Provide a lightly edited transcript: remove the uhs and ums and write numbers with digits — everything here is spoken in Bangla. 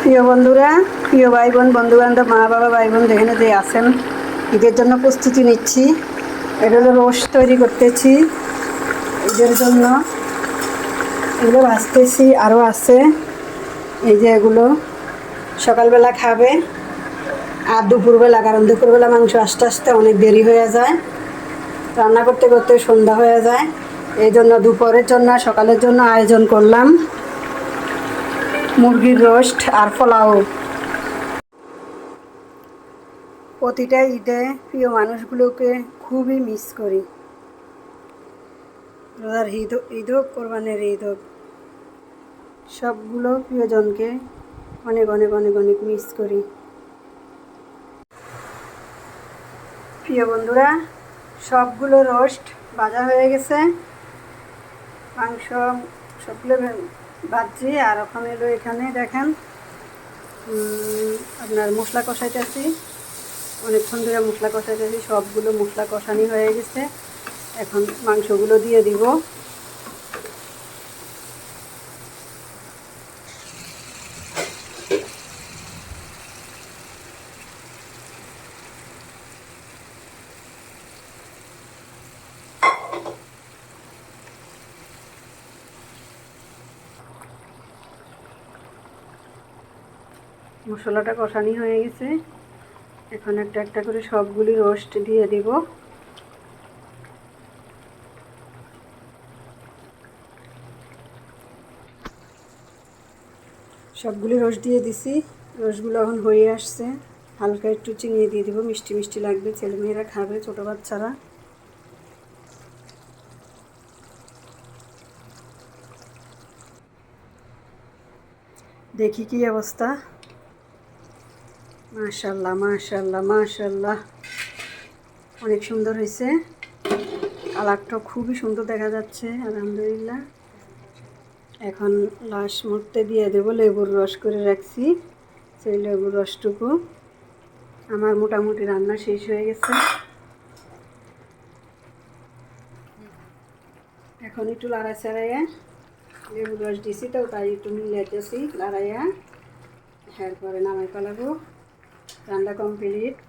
প্রিয় বন্ধুরা, প্রিয় ভাই বোন, বন্ধুবান্ধব, মা বাবা, ভাই বোন যেখানে যে আছেন, ঈদের জন্য প্রস্তুতি নিচ্ছি। এটা হলো রোস্ট তৈরি করতেছি ঈদের জন্য। এগুলো ভাজতেছি, আরও আছে এই যে এগুলো সকালবেলা খাবে আর দুপুরবেলা, কারণ দুপুরবেলা মাংস আস্তে আস্তে অনেক দেরি হয়ে যায়, রান্না করতে করতে সন্ধ্যা হয়ে যায়। এই জন্য দুপুরের জন্য সকালের জন্য আয়োজন করলাম মুরগির রোস্ট আর পোলাও। প্রতিটা ঈদে প্রিয় মানুষগুলোকে খুবই মিস করি। রোজার ঈদ হোক, কোরবানের ঈদ হোক, সবগুলো প্রিয়জনকে অনেক অনেক অনেক অনেক মিস করি। প্রিয় বন্ধুরা, সবগুলো রোস্ট ভাজা হয়ে গেছে, মাংস সবগুলো ভাজছি। আর ওখানে এলো, এখানে দেখেন আপনার মশলা কষাইতেছি, অনেকক্ষণ ধরে মশলা কষাইতেছি, সবগুলো মশলা কষানি হয়ে গেছে। এখন মাংসগুলো দিয়ে দিব। মশলাটা কষানি হয়ে গেছে, এখন একটা একটা করে সবগুলি রোস্ট দিয়ে দিব। সবগুলি রোস্ট দিয়ে দিছি, রোস্টগুলো এখন হয়ে আসছে। হালকা একটু চিনি দিয়ে দিব, মিষ্টি মিষ্টি লাগবে, ছেলেমেয়েরা খাবে, ছোটো বাচ্চারা। দেখি কি অবস্থা। মাশাআল্লাহ মাশাআল্লাহ মাশাআল্লাহ, অনেক সুন্দর হয়েছে, কালারটা খুবই সুন্দর দেখা যাচ্ছে, আলহামদুলিল্লাহ। এখন লাস্ট মুহূর্তে দিয়ে দেবো লেবুর রস করে রাখছি, সেই লেবুর রসটুকু। আমার মোটামুটি রান্না শেষ হয়ে গেছে। এখন একটু লাড়া চাড়াইয়া, লেবুর রস দিছি তো তাই একটু মিলাইতেছি লাড়াইয়া, এরপরে নামাই ফেলাবো। রান্না কমপ্লিট।